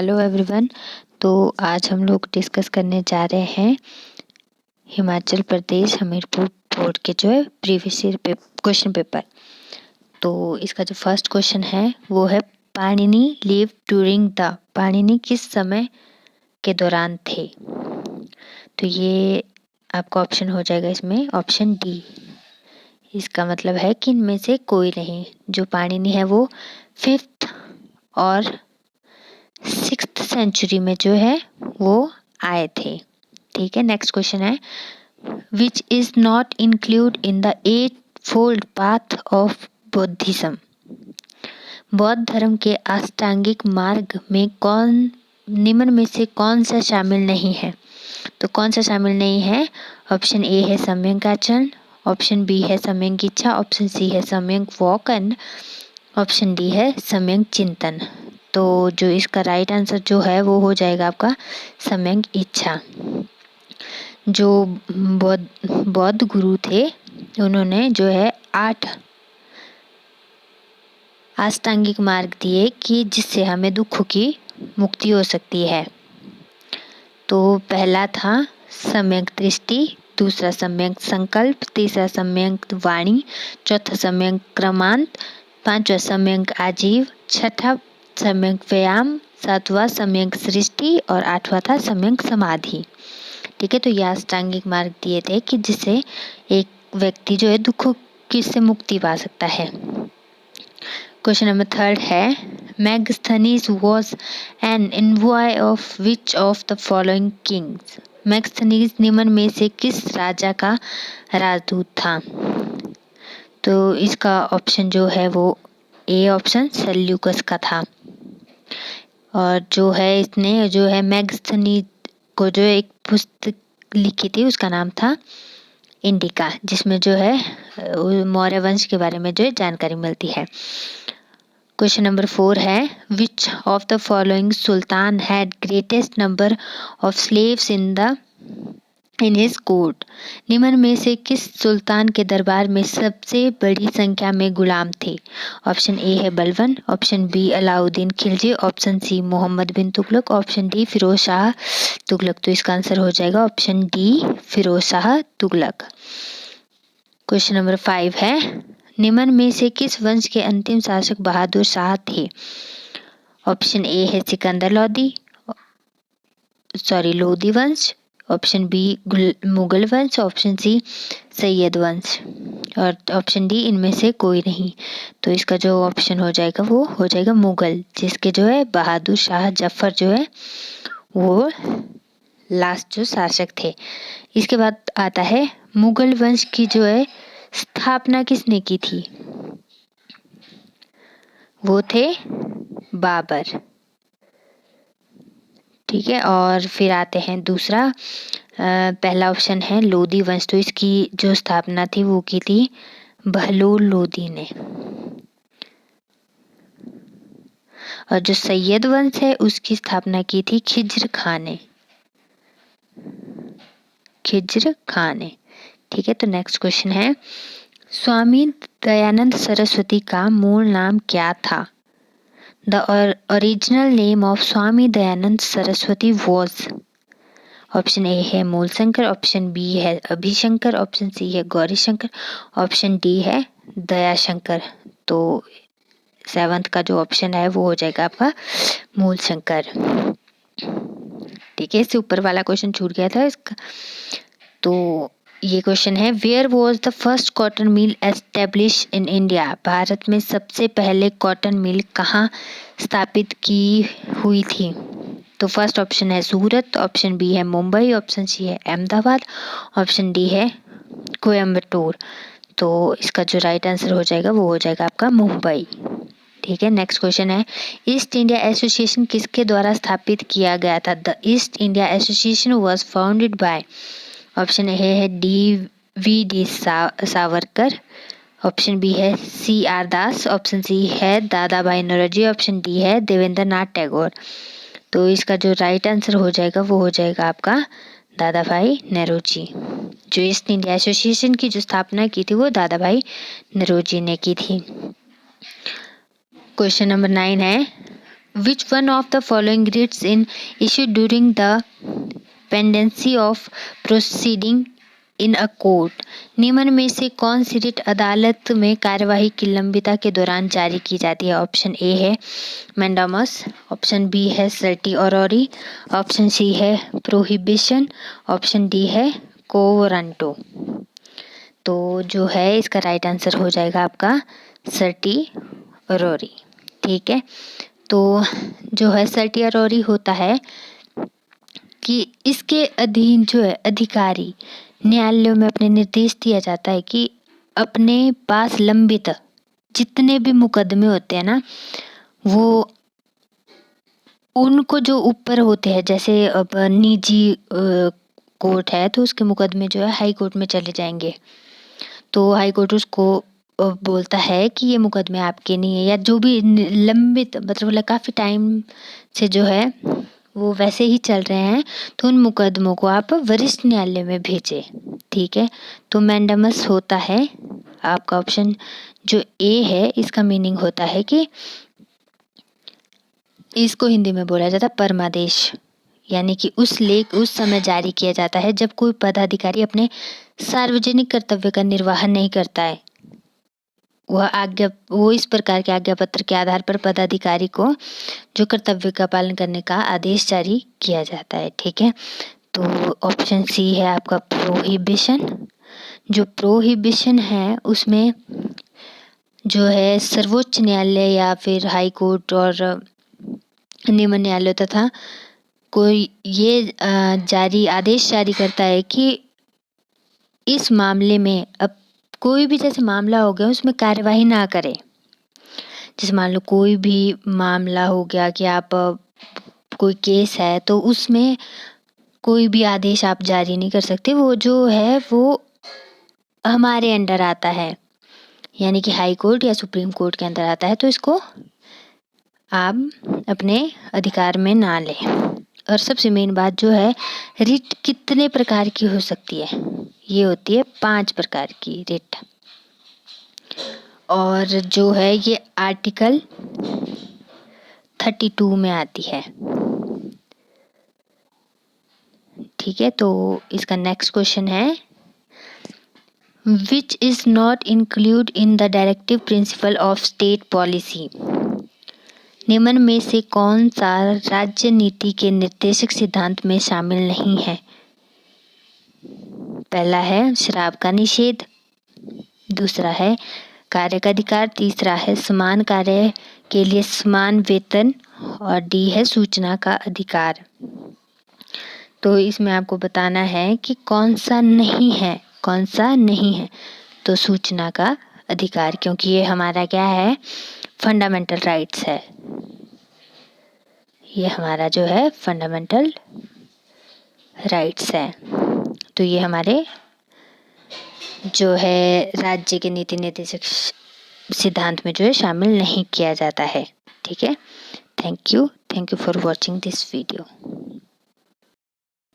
Hello everyone. तो आज हम लोग डिस्कस करने जा रहे हैं हिमाचल प्रदेश हमीरपुर बोर्ड के जो है प्रीवियस ईयर क्वेश्चन पेपर। तो इसका जो फर्स्ट क्वेश्चन है वो है Panini live during the, Panini किस समय के दौरान थे। तो ये आपका ऑप्शन हो जाएगा इसमें ऑप्शन डी। इसका मतलब है कि इनमें से कोई नहीं। जो पाणिनि है वो 5th और 6th सेंचुरी में जो है वो आए थे। ठीक है, नेक्स्ट क्वेश्चन है which is not include in the 8 fold path of Buddhism. बौद्ध धर्म के अष्टांगिक मार्ग में निम्न में से कौन सा शामिल नहीं है। तो कौन सा शामिल नहीं है? ऑप्शन ए है सम्यक आचरण, ऑप्शन बी है सम्यक इच्छा, ऑप्शन सी है सम्यक वाकन, ऑप्शन डी है सम्यक चिंतन। तो जो इसका राइट आंसर जो है वो हो जाएगा आपका सम्यक इच्छा। जो बौद्ध गुरु थे उन्होंने जो है 8 अष्टांगिक मार्ग दिए कि जिससे हमें दुखों की मुक्ति हो सकती है। तो पहला था सम्यक दृष्टि, दूसरा सम्यक संकल्प, तीसरा सम्यक वाणी, चौथा सम्यक क्रमांत, पांचवा सम्यक आजीव, छठा सम्यक व्यायाम, सातवां सम्यक सृष्टि और आठवां था सम्यक समाधि। ठीक है, तो यह अष्टांगिक मार्ग दिए थे कि जिससे एक व्यक्ति जो है दुखों की से मुक्ति पा सकता है। क्वेश्चन नंबर 3 है Megasthenes was an envoy of which of the following Kings. Megasthenes निम्न में से किस राजा का राजदूत था। तो इसका ऑप्शन जो है वो ए ऑप्शन सेल्यूकस का था। और जो है इसने जो है मैगस्थनीज को जो एक पुस्तक लिखी थी उसका नाम था इंडिका, जिसमें जो है मौर्य वंश के बारे में जो है जानकारी मिलती है। क्वेश्चन नंबर 4 है which of the following Sultan had greatest number of slaves in his court. निम्न में से किस सुल्तान के दरबार में सबसे बड़ी संख्या में गुलाम थे। ऑप्शन ए है Balban, option B Alauddin Khilji, option C Mohammad bin Tughlaq, option D Firoz Shah Tughlaq. तो इसका आंसर हो जाएगा option D Firoz Shah Tughlaq. Question number 5 है निम्न में से किस वंश के अंतिम शासक बहादुर शाह थे। ऑप्शन ए है सिकंदर लोधी वंश, ऑप्शन बी मुगल वंश, ऑप्शन सी सैयद वंश और ऑप्शन डी इनमें से कोई नहीं। तो इसका जो ऑप्शन हो जाएगा वो हो जाएगा मुगल, जिसके जो है बहादुर शाह जफर जो है वो लास्ट जो शासक थे। इसके बाद आता है मुगल वंश की जो है स्थापना किसने की थी। वो थे बाबर। ठीक है, और फिर आते हैं दूसरा। पहला ऑप्शन है लोधी वंश, तो इसकी जो स्थापना थी वो की थी बहलोल लोधी ने। और जो सैयद वंश है उसकी स्थापना की थी खिज्र खान ने। ठीक है, तो नेक्स्ट क्वेश्चन है स्वामी दयानंद सरस्वती का मूल नाम क्या था। The original name of Swami Dayanand Saraswati was. Option A है मूलशंकर, ऑप्शन बी है अभिशंकर, ऑप्शन सी है गौरीशंकर, ऑप्शन डी है दयाशंकर। तो 7th का जो ऑप्शन है वो हो जाएगा आपका मूलशंकर। ठीक है, इससे ऊपर वाला क्वेश्चन छूट गया था इसका। तो ये क्वेश्चन है where was the first cotton mill establish in India. भारत में सबसे पहले कॉटन मिल कहाँ स्थापित की हुई थी। तो फर्स्ट ऑप्शन है सूरत, ऑप्शन बी है मुंबई, ऑप्शन सी है अहमदाबाद, ऑप्शन डी है कोयम्बटूर। तो इसका जो राइट आंसर हो जाएगा वो हो जाएगा आपका मुंबई। ठीक है, नेक्स्ट क्वेश्चन है ईस्ट इंडिया एसोसिएशन किसके द्वारा स्थापित किया गया था। The east India association was founded by. Option A है डी सावरकर, ऑप्शन बी है CR दास, ऑप्शन सी है दादा भाई नौरोजी, ऑप्शन डी है देवेंद्र नाथ टैगोर। तो इसका जो राइट आंसर हो जाएगा वो हो जाएगा आपका दादा भाई नौरोजी। जो ईस्ट इंडिया एसोसिएशन की जो स्थापना की थी वो दादा भाई नौरोजी ने की थी। क्वेश्चन नंबर 9 है Which one of the following writs in issued during the pendency of proceeding in a court? निम्न में से कौन सी रिट अदालत में कार्यवाही की लंबिता के दौरान जारी की जाती है? ऑप्शन ए है मैंडामस, ऑप्शन बी है सर्टी ऑरोरी, ऑप्शन सी है प्रोहिबिशन, ऑप्शन डी है कोवरंटो। तो जो है इसका राइट आंसर हो जाएगा आपका सर्टी ऑरोरी। ठीक है, तो जो है सर्टी ऑरोरी होता है कि इसके अधीन जो है अधिकारी न्यायालयों में अपने निर्देश दिया जाता है कि अपने पास लंबित जितने भी मुकदमे होते हैं ना, वो उनको जो ऊपर होते हैं, जैसे अब निजी कोर्ट है तो उसके मुकदमे जो है हाई कोर्ट में चले जाएंगे, तो हाई कोर्ट उसको बोलता है कि ये मुकदमे आपके नहीं है, या जो भी लंबित मतलब काफ़ी टाइम से जो है वो वैसे ही चल रहे हैं, तो उन मुकदमों को आप वरिष्ठ न्यायालय में भेजें। ठीक है, तो मैंडामस होता है आपका ऑप्शन जो ए है, इसका मीनिंग होता है कि इसको हिंदी में बोला जाता है परमादेश, यानी कि उस समय जारी किया जाता है जब कोई पदाधिकारी अपने सार्वजनिक कर्तव्य का निर्वहन नहीं करता है। वो इस प्रकार के आज्ञा पत्र के आधार पर पदाधिकारी को जो कर्तव्य का पालन करने का आदेश जारी किया जाता है। ठीक है, तो ऑप्शन सी है आपका प्रोहिबिशन। जो प्रोहिबिशन है उसमें जो है सर्वोच्च न्यायालय या फिर हाई कोर्ट और निम्न न्यायालय तथा कोई ये जारी आदेश जारी करता है कि इस मामले में अब कोई भी जैसे मामला हो गया उसमें कार्यवाही ना करे। जैसे मान लो कोई भी मामला हो गया कि आप कोई केस है तो उसमें कोई भी आदेश आप जारी नहीं कर सकते, वो जो है वो हमारे अंडर आता है, यानी कि हाई कोर्ट या सुप्रीम कोर्ट के अंदर आता है, तो इसको आप अपने अधिकार में ना लें। और सबसे मेन बात जो है, रिट कितने प्रकार की हो सकती है? ये होती है 5 प्रकार की रिट, और जो है ये आर्टिकल 32 में आती है। ठीक है, तो इसका नेक्स्ट क्वेश्चन है which is not include in the directive principle of state policy? निम्न में से कौन सा राज्य नीति के निर्देशक सिद्धांत में शामिल नहीं है? पहला है शराब का निषेध, दूसरा है कार्य का अधिकार, तीसरा है समान कार्य के लिए समान वेतन, और डी है सूचना का अधिकार। तो इसमें आपको बताना है कि कौन सा नहीं है, कौन सा नहीं है। तो सूचना का अधिकार, क्योंकि ये हमारा क्या है, फंडामेंटल राइट्स है। ये हमारा जो है फंडामेंटल राइट्स है, तो ये हमारे जो है राज्य के नीति निर्देशक सिद्धांत में जो है शामिल नहीं किया जाता है। ठीक है, thank you for watching this video.